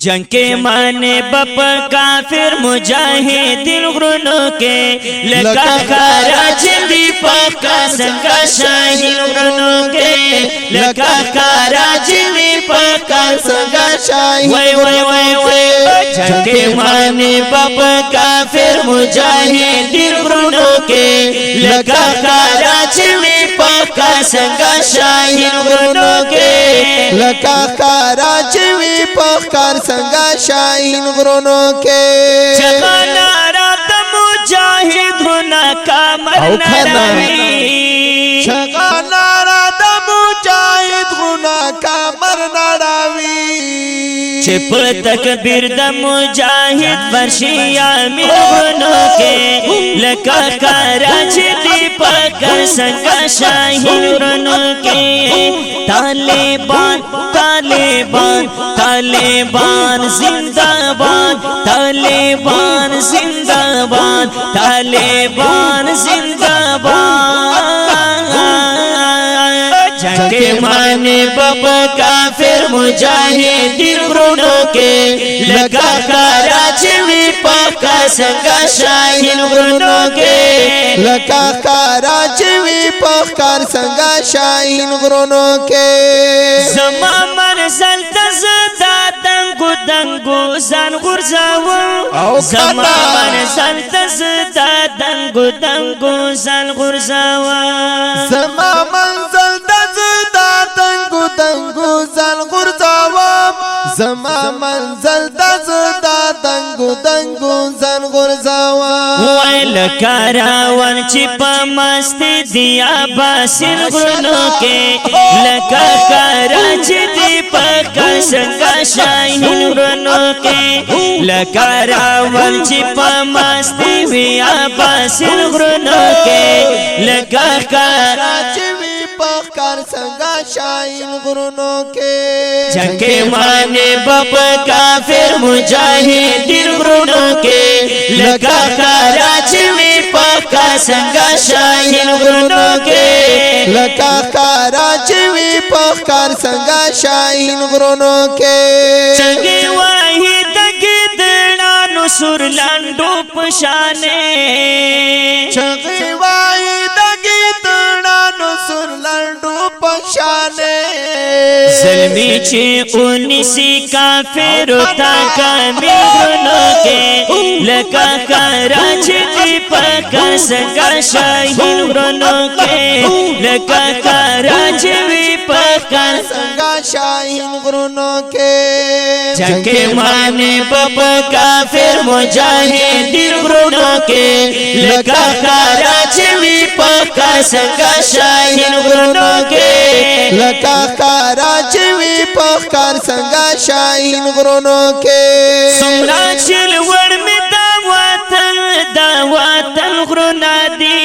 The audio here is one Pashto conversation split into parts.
जंग के माने बप काफिर मुजाहिदीन गुरनो के लगा कारा जिंदी पक्का संगा शाहीन गुरनो के लगा कारा जिंदी पक्का संगा शाहीन वै वै वै वै जंग के माने बप काफिर मुजाहिदीन गुरनो के लगा कारा जिंदी पक्का संगा शाहीन गुरनो के लगा कारा जिंदी पक्का संगा शाहीन गुरनो के नारा मुजाहिद होना का मरनावी नारा मुजाहिद होना का मरनावी छिप तकबीर द मुजाहिद वर्षिया में गुरनो के लका कराच दीपक संगा शाहीन गुरनो के तालिबान तालिबान तालिबान जिंदाबाद तालिबान जिंदाबाद तालिबान जिंदाबाद जंग के माने बप काफिर मुजाहिदीन गुरनो के लगा कराच पक्का संगा शाहीन गुरनो के लगा कराच पक्का संगा शाहीन गुरनो के जमा मंजिल तजदा दंगु दंगु जान गुरजावो जमा मंजिल तजदा दंगु दंगु जान गुरजावो जमा मंजिल तजदा दंगु दंगु जान गुरजावो जमा मंजिल तजदा दंगु दंगु जान गुरजावो वैल करावन चिपा मस्ती दिया बासिन गुरनो के लका कराच दीपक संगा शाहीन गुरनो के लका रावन चिपा मस्ती दिया बासिन गुरनो के लका कराच पक्का संगा शाहीन गुरनो के जंग के माने बप काफिर मुजाहिदीन गुरनो के लगा कराच पक्का संगा शाहीन गुरनो के लगा कराच पक्का संगा शाहीन गुरनो के चंगे वाहिद गिदड़ा नुसुर लंडो पशाने चंगे वाहिद गिदड़ा नुसुर लंडो पशाने ज़ल्मी चे उन्नीसी काफिर उता कामिल गुरनो के लगा कराच दीपक संगा शाहीन गुरनो के लगा कराच पक्का संगा शाहीन गुरनो के जंग के माने बप काफिर मुजाहिदीन गुरनो के लगा कराच पक्का संगा शाहीन गुरनो के लगा कराच पक्का संगा शाहीन गुरनो के सुमरा चिलवड़ में दावतन गुरना दी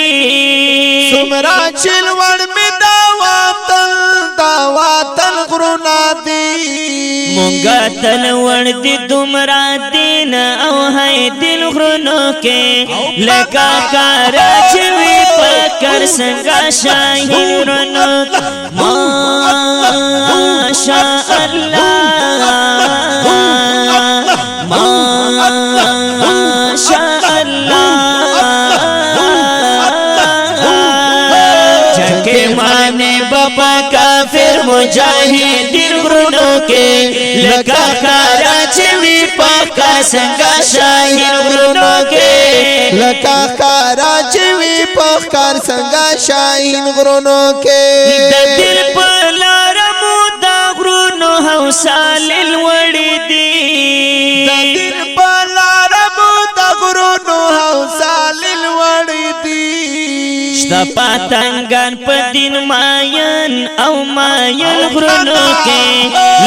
सुमरा चिलवड़ में दावतन गुरना दी मुंगा तलवड़ दी दुमरा दिन औ है दिल गुरनो के लगा कराच पक्का संगा शाहीन गुरनो माशा अल्लाह माशा अल्लाह जंग के माने बाबा काफिर मुजाहिदीन गुरनो के लगा कराच पक्का संगा शाहीन गुरनो के लगा कराच पक्का संगा शाहीन गुरनो के दिल पलार मुदा गुरनो हौसालिल वड़ी दी दिल पलार मुदा गुरनो हौसालिल वड़ी दी पातंगन पदिन मायन औ मायन गुरनो के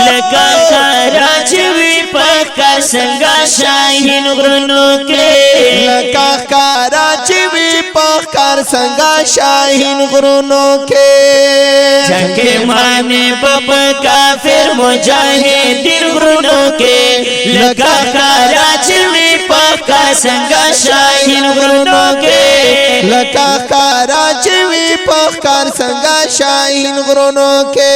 लगा कराच पक्का संगा शाहीन गुरनो के लगा कराच पक्का संगा शाहीन गुरनो के जंग के माने बप काफिर मुजाहिदीन गुरनो के लगा कराच पक्का संगा शाहीन गुरनो के लगा कराच पक्का संगा शाहीन गुरनो के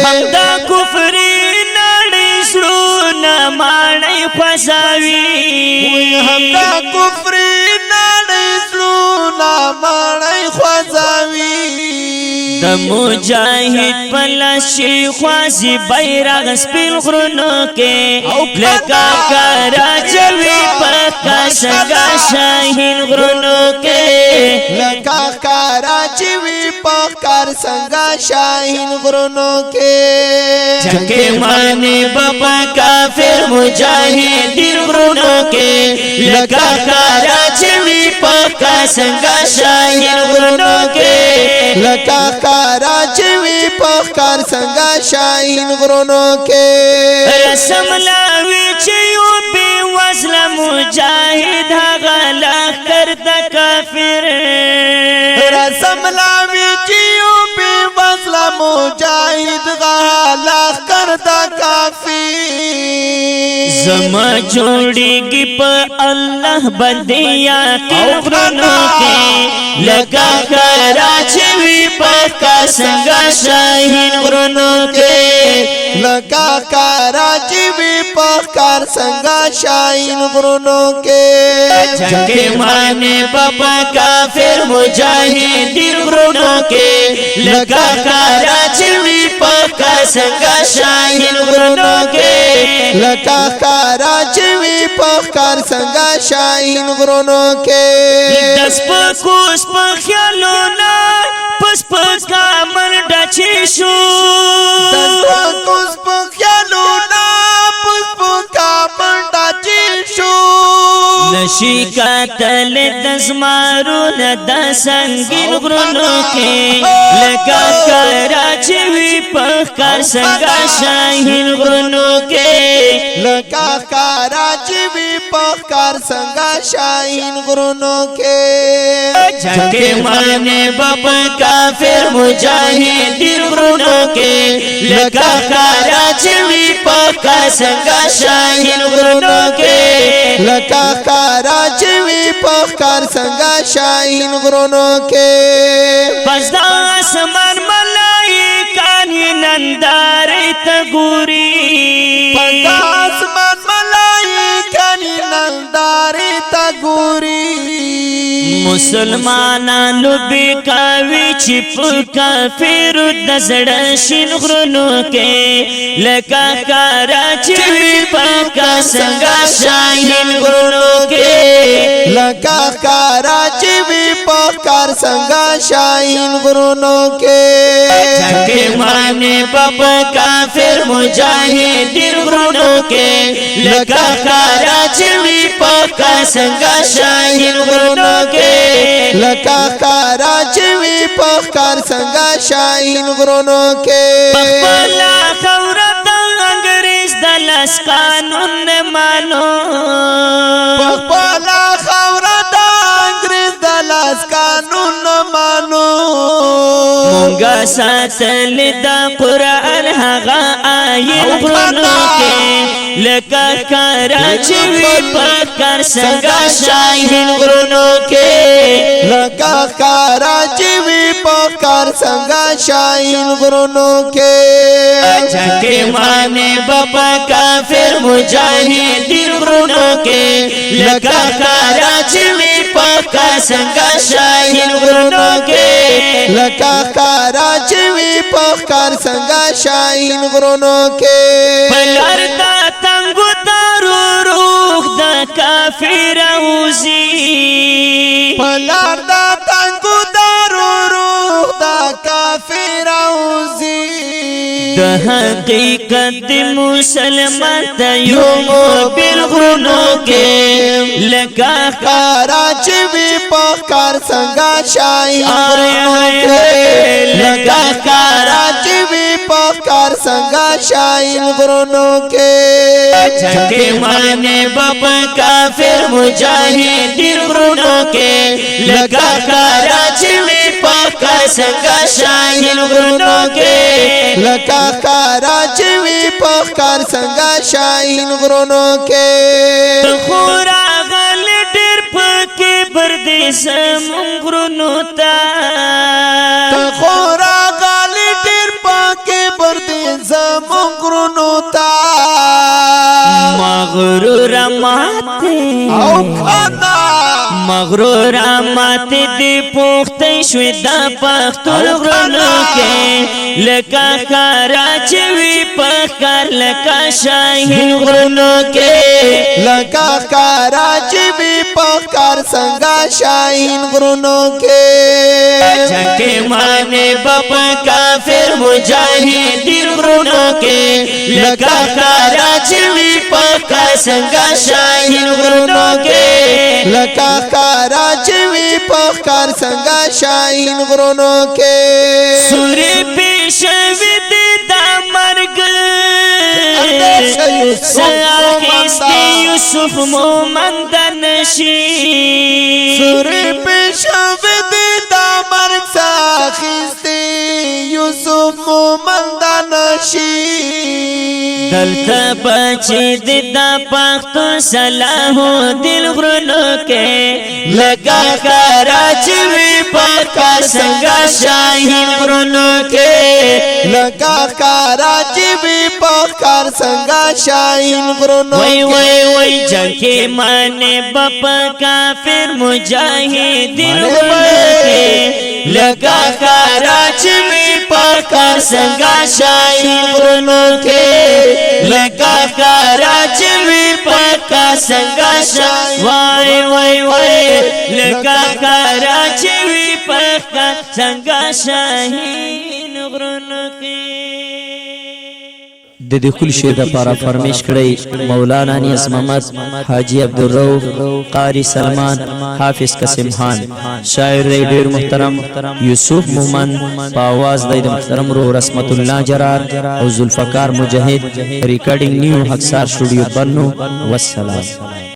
हमदा कुफरी नड़ी शुरू न मार خوزاوی همدا کفر نړۍ زړونه مړی خوځوي د مجاهد پلاشي خوازي بیرغ سپین غرونو کې لکه کراچوي پکا څنګه شاهین غرونو کې لکه کراچوي پکا څنګه شاهین غرونو کې چکه معنی بابا کافر مجاهد غرونو کې لکه کراچوي پکا څنګه شاهین غرونو کې لکه کراچوي پکا څنګه شاهین غرونو کې رسم لاوي چې یو بي وصله مجاهد هغه لخر د کافر رسم لاوي چې یو بي وصله مجاهد هغه لخر د کافر زما جوړيږي په الله باندې یقین غرونو کې لکه کراچوي پکا څنګه شاهین غرونو کې لکه کراچوي پکا څنګه شاهین غرونو کې چکه معنی بابا کافر مجاهد غرونو کې لکه کراچوي پکا څنګه شاهین غرونو کې لکه کراچوي پکا څنګه شاهین غرونو کې دس پکو سپ خیالونه پس پکا منډه چې شو دس پکو سپ خیالونه پس پکا منډه چې شو نشي کاتل د زمارونه د سنگین غرونو کې لکه کراچوي پکا څنګه شاهین غرونو کې لکه کراچوي پکا څنګه شاهین غرونو کې چکه معنی بابا کافر مجاهد غرونو کې لکه کراچوي پکا څنګه شاهین غرونو کې لکه کراچوي پکا څنګه شاهین غرونو کې پس د اسمان ملائکان نندارې ته ګوري پس د اسمان ملائکان نندارې ته ګوري مسلمانانو بیکاوی چې په کافر د زړه شین غرونو کې لکه کراچوي پکا څنګه شاهین غرونو کې لکه کراچوي پکا څنګه شاهین غرونو کې چکه معنی بابا کافر مجاهد غرونو کې لکه کراچوي پکا څنګه شاهین غرونو کې لکه کراچوي پکا څنګه شاهین غرونو کې پخپلا خوره د انګريز د لاس قانون نه مانو پخپلا خوره د انګريز د لاس قانون نه مانو مونږه ساتل د قران هغه آیت غرونو کې لکه کراچوي پکا څنګه شاهین غرونو کې لکه کراچوي پکا څنګه شاهین غرونو کې چکه معنی بابا کافر مجاهد غرونو کې لکه کراچوي پکا څنګه شاهین غرونو کې لکه کراچوي پکا څنګه شاهین غرونو کې پلار دا تنگو دارو روح دا کافر اوزی پلار دا تنگو دارو روح دا کافر اوزی د حقیقت مسلمان ته یو موبل غرونو کې لکه کراچوي پکا څنګه شاهین غرونو کې لکه کراچوي پکا څنګه شاهین غرونو کې چکه معنی بابا کافر مجاهد غرونو کې لکه کراچوي پکا څنګه شاهین غرونو کې لکه کراچوي پکا څنګه شاهین غرونو کې خورا غل ډېر پکې بردي سمون غرونو ته خورا غل ډېر پکې بردي زمون غرونو ته مغرور مات او کنا مغرور مات دی پوختی شوی دا پختون غرونو کے لکا خارا چوی پخکار لکا شاہین غرونو کے لکا کاراچی بھی پخکار سنگا شاہین غرونو کے جنگ مانے بپا کافر مجاہدین غرونو کے لکا خارا چوی پخکار سنگا شاہین غرونو کے لکا کاراچی بھی پخکار سنگا شاہین غرونو کے سوری پیشوید دا مرگ ساخیستی یوسف مومند نشی سوری پیشوید دا مرگ ساخیستی یوسف مومندہ نشی دلتا بچی دا پختو صلاحو دل غرونو کے لگا کراچوی پاکا سنگا شاہین غرونو کے لگا کاراچی بھی پخکار سنگا شاہین غرونو وی وی وی جنگ کے مانے بپا کافر مجاہدین غرونو کے لگا کراچوی پاکا سنگا شاہین غرونو کے لگا کراچوی پاکا سنگا شاہین وای وای وای لگا کراچوی پاکا سنگا شاہین غرونو کے د دې خپل شعر د پاره فرمیش کړی مولانا نیاز محمد حاجی عبدالرؤف قاری سلمان حافظ قاسم خان شاعر دی ډیر محترم یوسف مومن په आवाज د محترم روح رحمت الله جرار او ذوالفقار مجاهد ریکارډینګ نیو حقصار سټوډیو بنو والسلام